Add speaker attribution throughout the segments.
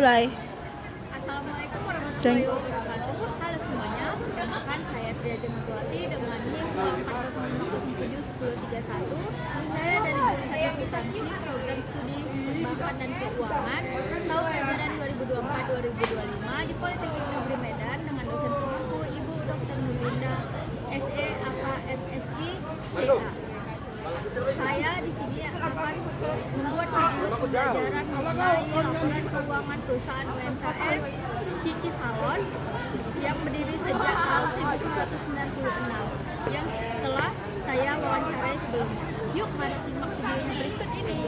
Speaker 1: mulai.
Speaker 2: Assalamualaikum warahmatullahi wabarakatuh. Halo semuanya, perkenalkan saya Tria Jenagawati dengan NIM 405071031. Saya dari jurusan Akuntansi, program studi Perbankan dan Keuangan, tahun ajaran 2024-2025 di Politeknik Negeri Medan dengan dosen pengampu Ibu Dr. Nurlinda SE AKMSI CA. Saya di sini akan membuat video pembelajaran mengenai laporan keuangan perusahaan UMKM Kiki Salon yang berdiri sejak tahun 1996 yang telah saya wawancarai sebelumnya. Yuk mari simak videonya berikut ini.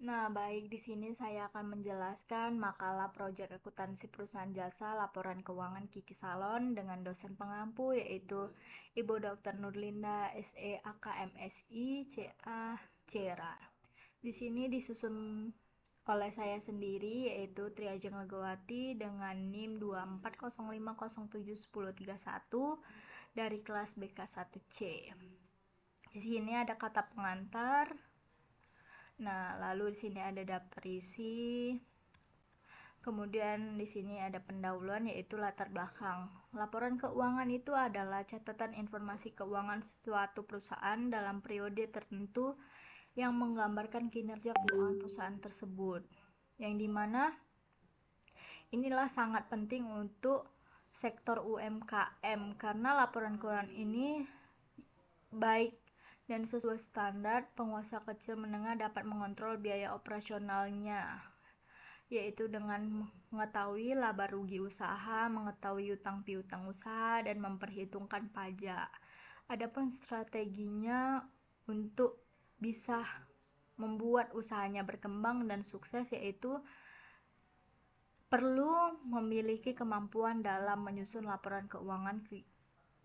Speaker 2: Nah, baik, di sini saya akan menjelaskan makalah proyek akuntansi perusahaan jasa laporan keuangan Kiki Salon dengan dosen pengampu yaitu Ibu Dr. Nurlinda SE AKMSI CA CERA. Di sini disusun oleh saya sendiri yaitu Tria Jenagawati dengan NIM 24050711031 dari kelas BK1C. Di sini ada kata pengantar. Nah, lalu di sini ada daftar isi. Kemudian di sini ada pendahuluan yaitu latar belakang. Laporan keuangan itu adalah catatan informasi keuangan suatu perusahaan dalam periode tertentu yang menggambarkan kinerja keuangan perusahaan tersebut. Yang dimana inilah sangat penting untuk sektor UMKM karena laporan keuangan ini baik dan sesuai standar, pengusaha kecil menengah dapat mengontrol biaya operasionalnya, yaitu dengan mengetahui laba rugi usaha, mengetahui utang piutang usaha, dan memperhitungkan pajak. Adapun strateginya untuk bisa membuat usahanya berkembang dan sukses yaitu perlu memiliki kemampuan dalam menyusun laporan keuangan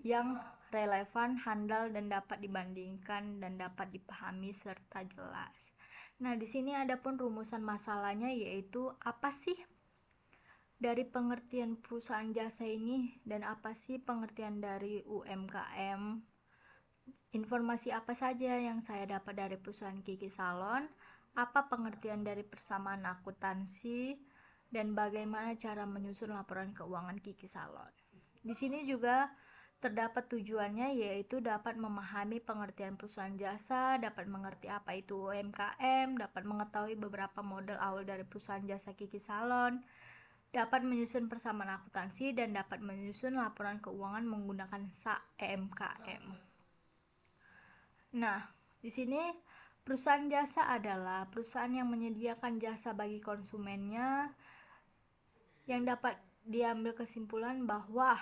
Speaker 2: yang relevan, handal, dan dapat dibandingkan dan dapat dipahami serta jelas. Nah, di sini ada pun rumusan masalahnya yaitu apa sih dari pengertian perusahaan jasa ini dan apa sih pengertian dari UMKM. Informasi apa saja yang saya dapat dari perusahaan Kiki Salon, apa pengertian dari persamaan akuntansi, dan bagaimana cara menyusun laporan keuangan Kiki Salon. Di sini juga terdapat tujuannya yaitu dapat memahami pengertian perusahaan jasa, dapat mengerti apa itu UMKM, dapat mengetahui beberapa model awal dari perusahaan jasa Kiki Salon, dapat menyusun persamaan akuntansi, dan dapat menyusun laporan keuangan menggunakan SAK EMKM. Nah, di sini perusahaan jasa adalah perusahaan yang menyediakan jasa bagi konsumennya yang dapat diambil kesimpulan bahwa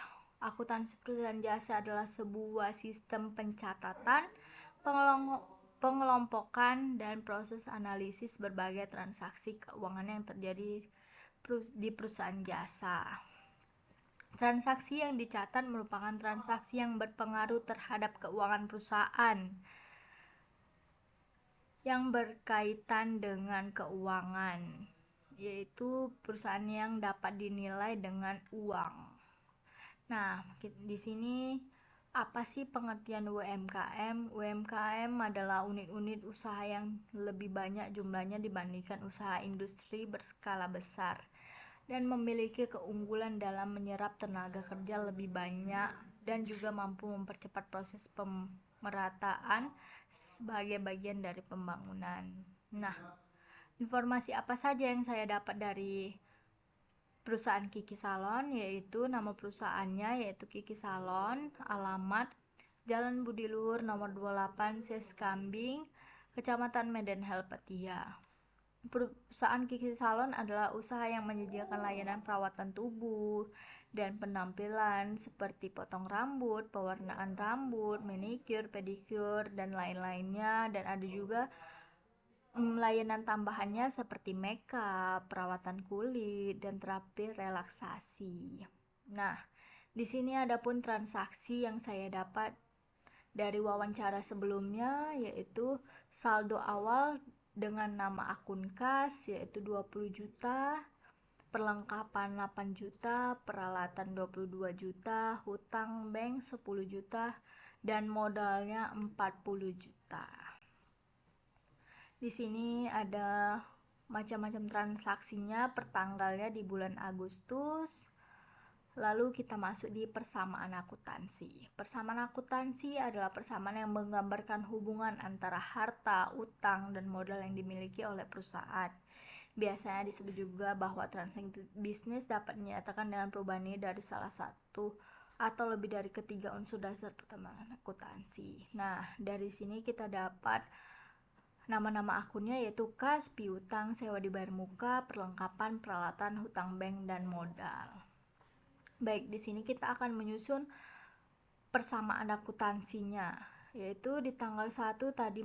Speaker 2: akuntansi perusahaan jasa adalah sebuah sistem pencatatan, pengelompokan, dan proses analisis berbagai transaksi keuangan yang terjadi di perusahaan jasa. Transaksi yang dicatat merupakan transaksi yang berpengaruh terhadap keuangan perusahaan yang berkaitan dengan keuangan, yaitu perusahaan yang dapat dinilai dengan uang. Nah, di sini apa sih pengertian UMKM? UMKM adalah unit-unit usaha yang lebih banyak jumlahnya dibandingkan usaha industri berskala besar dan memiliki keunggulan dalam menyerap tenaga kerja lebih banyak dan juga mampu mempercepat proses pemerataan sebagai bagian dari pembangunan. Nah, informasi apa saja yang saya dapat dari perusahaan Kiki Salon yaitu nama perusahaannya yaitu Kiki Salon, alamat Jalan Budi Luhur nomor 28 Seskambing, Kecamatan Medan Helpatia. Perusahaan Kiki Salon adalah usaha yang menyediakan layanan perawatan tubuh dan penampilan seperti potong rambut, pewarnaan rambut, manicure, pedicure, dan lain-lainnya, dan ada juga layanan tambahannya seperti makeup, perawatan kulit, dan terapi relaksasi. Nah, di sini ada pun transaksi yang saya dapat dari wawancara sebelumnya yaitu saldo awal dengan nama akun kas yaitu 20 juta, perlengkapan 8 juta, peralatan 22 juta, hutang bank 10 juta, dan modalnya 40 juta. Di sini ada macam-macam transaksinya per tanggalnya di bulan Agustus. Lalu kita masuk di persamaan akuntansi. Persamaan akuntansi adalah persamaan yang menggambarkan hubungan antara harta, utang, dan modal yang dimiliki oleh perusahaan. Biasanya disebut juga bahwa transaksi bisnis dapat dinyatakan dengan perubahan nilai dari salah satu atau lebih dari ketiga unsur dasar persamaan akuntansi. Nah, dari sini kita dapat nama-nama akunnya yaitu kas, piutang, sewa dibayar muka, perlengkapan, peralatan, hutang bank, dan modal. Baik, di sini kita akan menyusun persamaan akuntansinya, yaitu di tanggal 1 tadi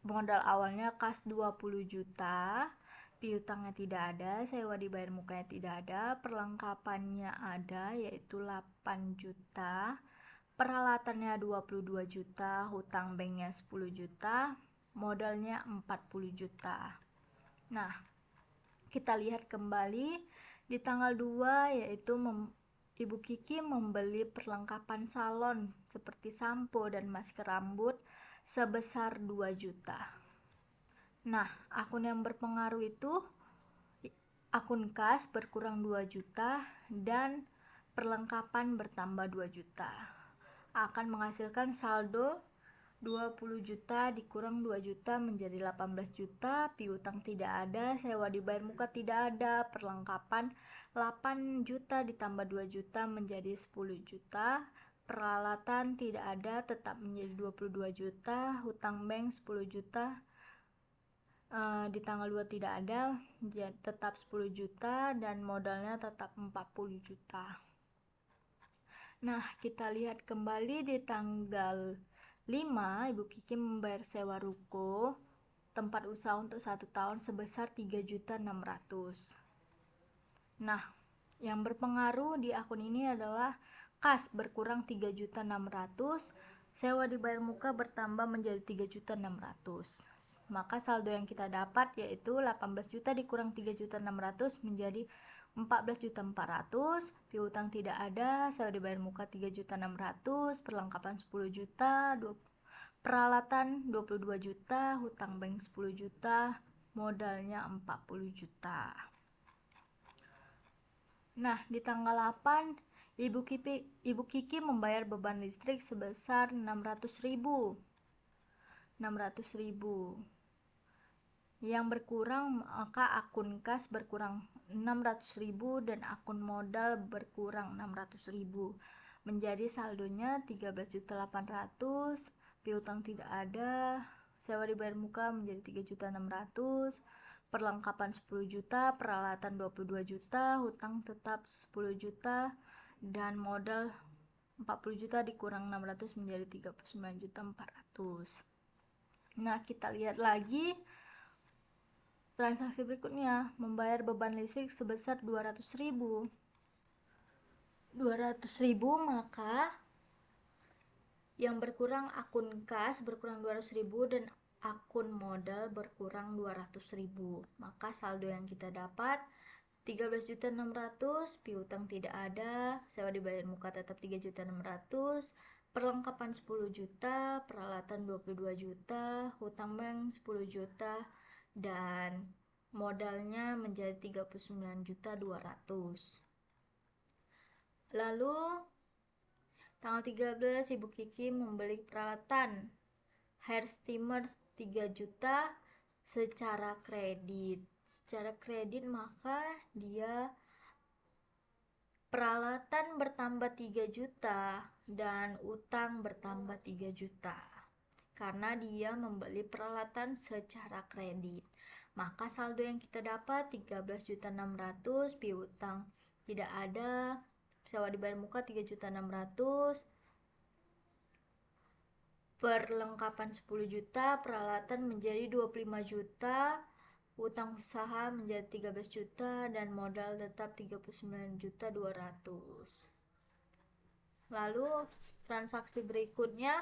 Speaker 2: modal awalnya kas 20 juta, piutangnya tidak ada, sewa dibayar mukanya tidak ada, perlengkapannya ada yaitu 8 juta, peralatannya 22 juta, hutang banknya 10 juta, modalnya 40 juta. Nah, kita lihat kembali di tanggal 2 yaitu Ibu Kiki membeli perlengkapan salon seperti sampo dan masker rambut sebesar 2 juta. Nah, akun yang berpengaruh itu akun kas berkurang 2 juta dan perlengkapan bertambah 2 juta. Akan menghasilkan saldo 20 juta dikurang 2 juta menjadi 18 juta, piutang tidak ada, sewa dibayar muka tidak ada, perlengkapan 8 juta ditambah 2 juta menjadi 10 juta, peralatan tidak ada tetap menjadi 22 juta, hutang bank 10 juta, di tanggal 2 tidak ada tetap 10 juta dan modalnya tetap 40 juta. Nah, kita lihat kembali di tanggal 5, Ibu Kiki membayar sewa ruko tempat usaha untuk 1 tahun sebesar 3.600.000. Nah, yang berpengaruh di akun ini adalah kas berkurang 3.600.000, sewa dibayar muka bertambah menjadi 3.600.000. Maka saldo yang kita dapat yaitu 18 juta dikurang 3.600.000 menjadi 14.400.000, piutang tidak ada, sewa dibayar muka 3.600.000, perlengkapan 10 juta, peralatan 22 juta, hutang bank 10 juta, modalnya 40 juta. Nah, di tanggal 8 Ibu Kiki membayar beban listrik sebesar 600.000. Yang berkurang maka akun kas berkurang 600.000 dan akun modal berkurang 600.000 menjadi saldonya 13.800.000, piutang tidak ada, sewa dibayar muka menjadi 3.600.000, perlengkapan 10 juta, peralatan 22 juta, hutang tetap 10 juta dan modal 40 juta dikurang 600 menjadi 39.400. Nah, kita lihat lagi transaksi berikutnya, membayar beban listrik sebesar 200.000. Maka yang berkurang akun kas berkurang 200.000 dan akun modal berkurang 200.000. Maka saldo yang kita dapat 13.600.000, piutang tidak ada, sewa dibayar muka tetap 3.600.000, perlengkapan 10 juta, peralatan 22 juta, hutang bank 10 juta, dan modalnya menjadi 39.200.000. Lalu tanggal 13 Ibu Kiki membeli peralatan hair steamer 3 juta secara kredit. Secara kredit maka dia peralatan bertambah 3 juta dan utang bertambah 3 juta. Karena dia membeli peralatan secara kredit. Maka saldo yang kita dapat 13.600.000, piutang tidak ada, sewa dibayar muka 3.600.000, perlengkapan 10 juta, peralatan menjadi 25 juta, utang usaha menjadi 13 juta dan modal tetap 39.200.000. Lalu transaksi berikutnya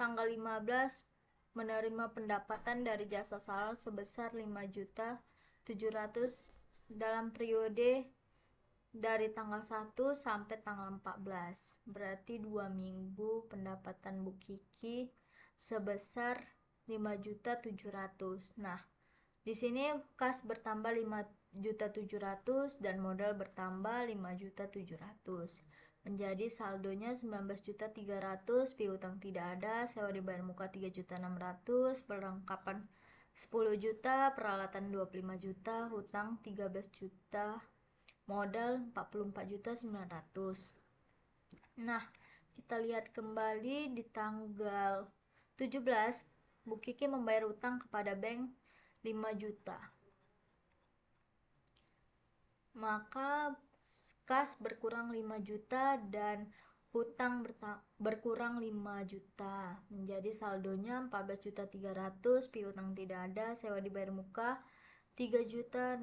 Speaker 2: tanggal 15 menerima pendapatan dari jasa salon sebesar 5.700.000 dalam periode dari tanggal 1 sampai tanggal 14. Berarti 2 minggu pendapatan Bu Kiki sebesar 5.700.000. Nah, Di sini kas bertambah 5.700.000 dan modal bertambah 5.700.000. Menjadi saldonya 19.300.000, piutang tidak ada, sewa dibayar muka 3.600.000, perlengkapan 10 juta, peralatan 25 juta, hutang 13 juta, modal 44.900.000. Nah, kita lihat kembali di tanggal 17, Bu Kiki membayar utang kepada bank 5 juta. Maka kas berkurang 5 juta dan hutang berkurang 5 juta. Menjadi saldonya 14.300.000, piutang tidak ada, sewa dibayar muka 3.600.000,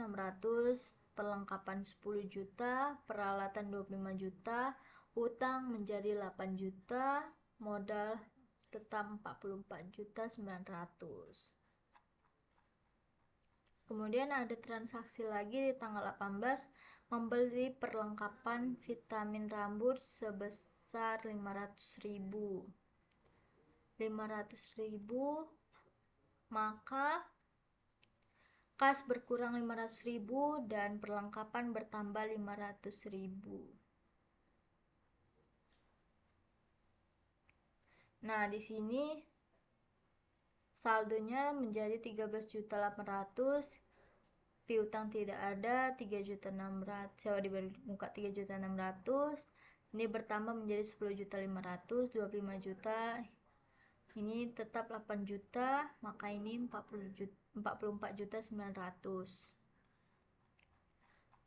Speaker 2: perlengkapan 10 juta, peralatan 25 juta, hutang menjadi 8 juta, modal tetap 44.900.000. Kemudian ada transaksi lagi di tanggal 18, membeli perlengkapan vitamin rambut sebesar 500.000. Maka kas berkurang 500.000 dan perlengkapan bertambah 500.000. Nah, di sini saldonya menjadi 13.800.000, piutang tidak ada 3.600.000, sewa dibayar muka 3.600.000. Ini bertambah menjadi 10.500.000, 25 juta. Ini tetap 8 juta, maka ini 44.900.000.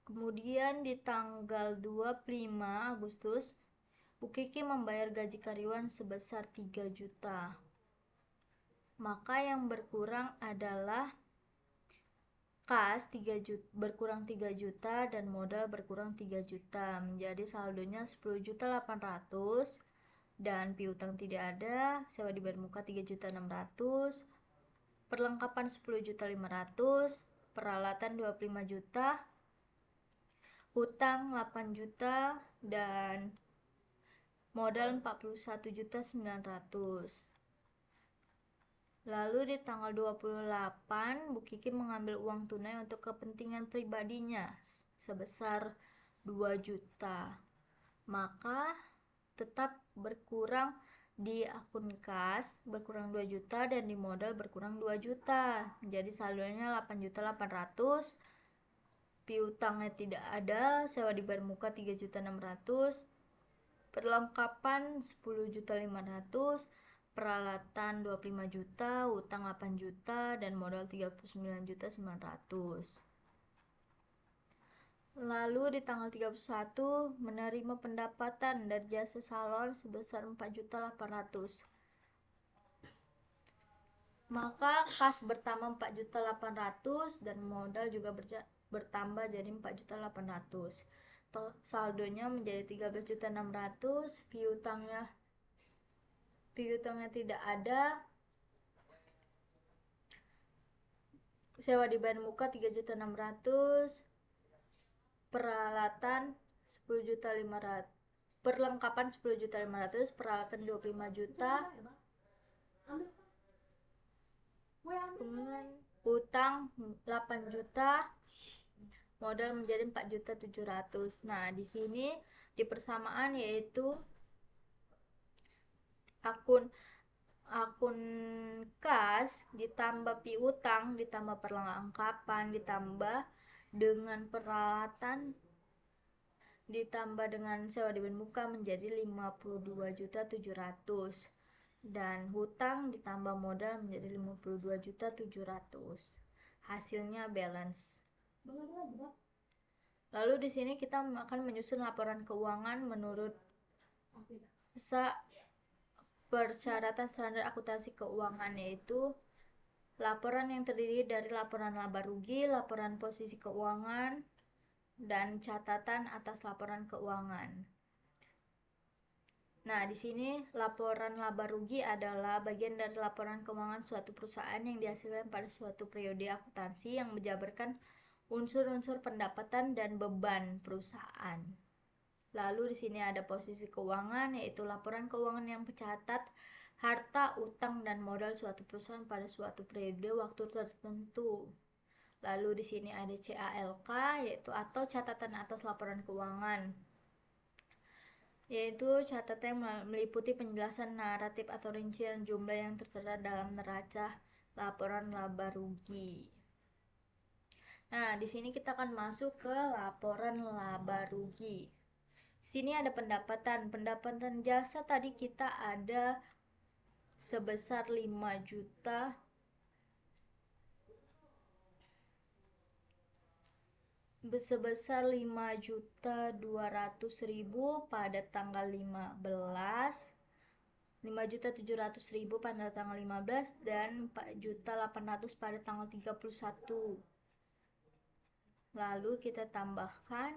Speaker 2: Kemudian di tanggal 25 Agustus, Bu Kiki membayar gaji karyawan sebesar 3 juta. Maka yang berkurang adalah kas berkurang 3 juta dan modal berkurang 3 juta. Menjadi saldonya 10.800.000 dan piutang tidak ada, sewa dibayar muka 3.600.000, perlengkapan 10.500.000, peralatan 25 juta, hutang 8 juta dan modal 41.900.000. Lalu di tanggal 28, Bu Kiki mengambil uang tunai untuk kepentingan pribadinya sebesar 2 juta. Maka tetap berkurang di akun kas berkurang 2 juta dan di modal berkurang 2 juta. Jadi saldonya 8.800.000. Piutangnya tidak ada, sewa dibayar muka 3.600.000, perlengkapan 10.500.000, peralatan 25 juta, hutang 8 juta dan modal 39.900.000. Lalu di tanggal 31 menerima pendapatan dari jasa salon sebesar 4.800.000. Maka kas bertambah 4.800.000 dan modal juga bertambah jadi 4.800.000. Saldonya menjadi 13.600.000, piutangnya tidak ada, sewa dibayar muka 3.600.000, peralatan 10.500.000, perlengkapan 10.500.000, peralatan 25 juta, kemudian hutang 8 juta, modal menjadi 4.700.000. Nah, di sini di persamaan yaitu akun kas ditambah piutang ditambah perlengkapan ditambah dengan peralatan ditambah dengan sewa dibayar muka menjadi 52.700.000 dan hutang ditambah modal menjadi 52.700.000. Hasilnya balance. Lalu di sini kita akan menyusun laporan keuangan menurut persyaratan standar akuntansi keuangan, yaitu laporan yang terdiri dari laporan laba rugi, laporan posisi keuangan, dan catatan atas laporan keuangan. Nah, di sini laporan laba rugi adalah bagian dari laporan keuangan suatu perusahaan yang dihasilkan pada suatu periode akuntansi yang menjabarkan unsur-unsur pendapatan dan beban perusahaan. Lalu di sini ada posisi keuangan, yaitu laporan keuangan yang mencatat harta, utang, dan modal suatu perusahaan pada suatu periode waktu tertentu. Lalu di sini ada CALK, yaitu atau catatan atas laporan keuangan, yaitu catatan yang meliputi penjelasan naratif atau rincian jumlah yang tertera dalam neraca laporan laba rugi. Nah, di sini kita akan masuk ke laporan laba rugi. Sini ada pendapatan jasa tadi kita ada sebesar 5 juta sebesar 5.200.000 pada tanggal 15, 5.700.000 pada tanggal 15, dan 4.800.000 pada tanggal 31. Lalu kita tambahkan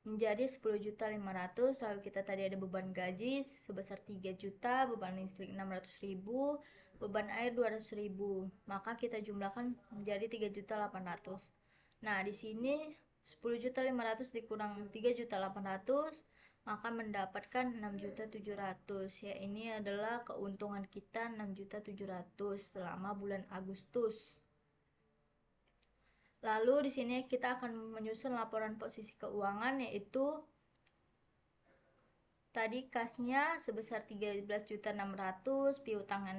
Speaker 2: menjadi 10.500.000. Lalu kita tadi ada beban gaji sebesar 3 juta, beban listrik 600.000, beban air 200.000. Maka kita jumlahkan menjadi 3.800.000. Nah, di sini 10.500.000 dikurang 3.800.000 maka mendapatkan 6.700.000. Ya, ini adalah keuntungan kita 6.700.000 selama bulan Agustus. Lalu di sini kita akan menyusun laporan posisi keuangan, yaitu tadi kasnya sebesar 13.600.000, piutangnya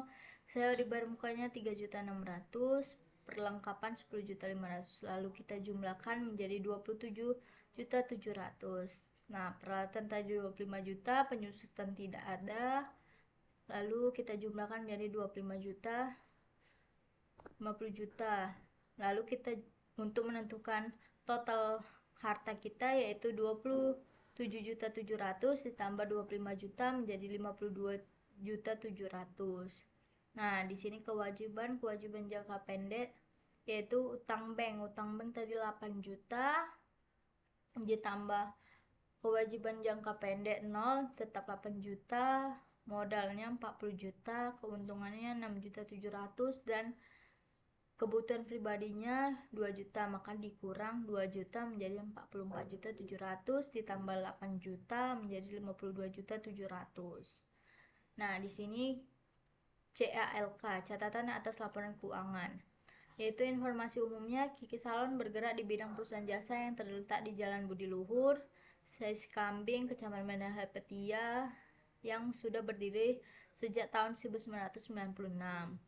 Speaker 2: 0, saldo dibayar mukanya 3.600.000, perlengkapan 10.500.000. Lalu kita jumlahkan menjadi 27.700.000. Nah, peralatan tadi 25 juta, penyusutan tidak ada. Lalu kita jumlahkan menjadi 25 juta, 50 juta. Lalu kita untuk menentukan total harta kita yaitu 27.700.000 ditambah 25 juta menjadi 52.700.000. Nah, di sini kewajiban jangka pendek yaitu utang bank tadi 8 juta ditambah kewajiban jangka pendek 0 tetap 8 juta, modalnya 40 juta, keuntungannya 6.700.000, dan kebutuhan pribadinya 2 juta, maka dikurang 2 juta menjadi 44.700 ditambah 8 juta menjadi 52.700. Nah, di sini CALK, catatan atas laporan keuangan, yaitu informasi umumnya. Kiki Salon bergerak di bidang perusahaan jasa yang terletak di Jalan Budi Luhur, Sais Kambing, Kecamatan Medan Helvetia, yang sudah berdiri sejak tahun 1996.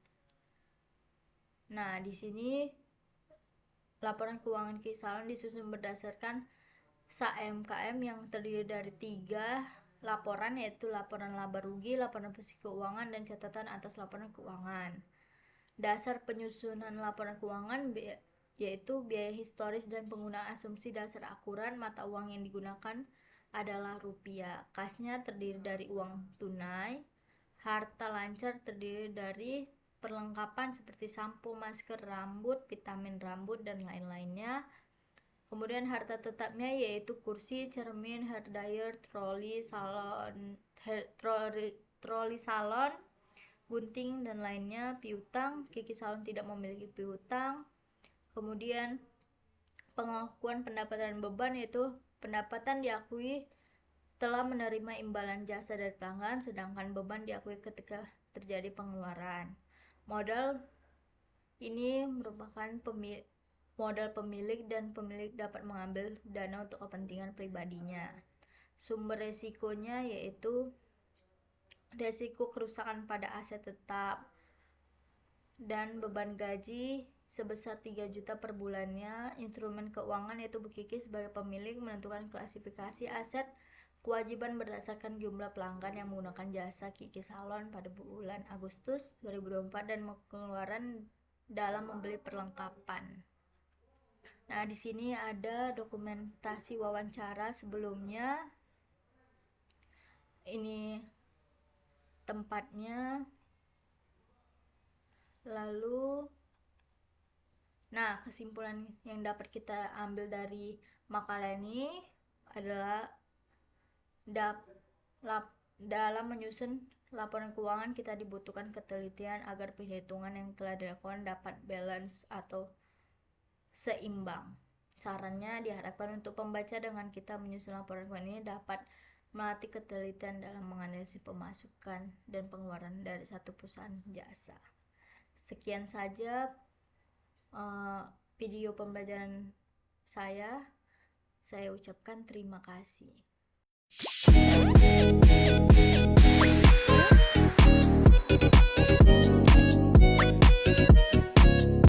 Speaker 2: Nah, di sini laporan keuangan Kiki Salon disusun berdasarkan SAMKM yang terdiri dari 3 laporan, yaitu laporan laba rugi, laporan posisi keuangan, dan catatan atas laporan keuangan. Dasar penyusunan laporan keuangan yaitu biaya historis dan penggunaan asumsi dasar akuran. Mata uang yang digunakan adalah rupiah. Kasnya terdiri dari uang tunai. Harta lancar terdiri dari perlengkapan seperti sampo, masker, rambut, vitamin rambut, dan lain-lainnya. Kemudian harta tetapnya yaitu kursi, cermin, hair dryer, troli salon, gunting, dan lainnya. Piutang, Kiki Salon tidak memiliki piutang. Kemudian pengakuan pendapatan beban, yaitu pendapatan diakui telah menerima imbalan jasa dari pelanggan, sedangkan beban diakui ketika terjadi pengeluaran. Modal ini merupakan modal pemilik, dan pemilik dapat mengambil dana untuk kepentingan pribadinya. Sumber resikonya yaitu resiko kerusakan pada aset tetap dan beban gaji sebesar 3 juta per bulannya. Instrumen keuangan yaitu Bu Kiki sebagai pemilik menentukan klasifikasi aset kewajiban berdasarkan jumlah pelanggan yang menggunakan jasa Kiki Salon pada bulan Agustus 2024 dan pengeluaran dalam membeli perlengkapan. Nah, di sini ada dokumentasi wawancara sebelumnya. Ini tempatnya. Lalu, nah, kesimpulan yang dapat kita ambil dari makalah ini adalah dalam menyusun laporan keuangan kita dibutuhkan ketelitian agar perhitungan yang telah dilakukan dapat balance atau seimbang. Sarannya diharapkan untuk pembaca dengan kita menyusun laporan keuangan ini dapat melatih ketelitian dalam menganalisis pemasukan dan pengeluaran dari satu perusahaan jasa. Sekian saja video pembelajaran saya ucapkan terima kasih.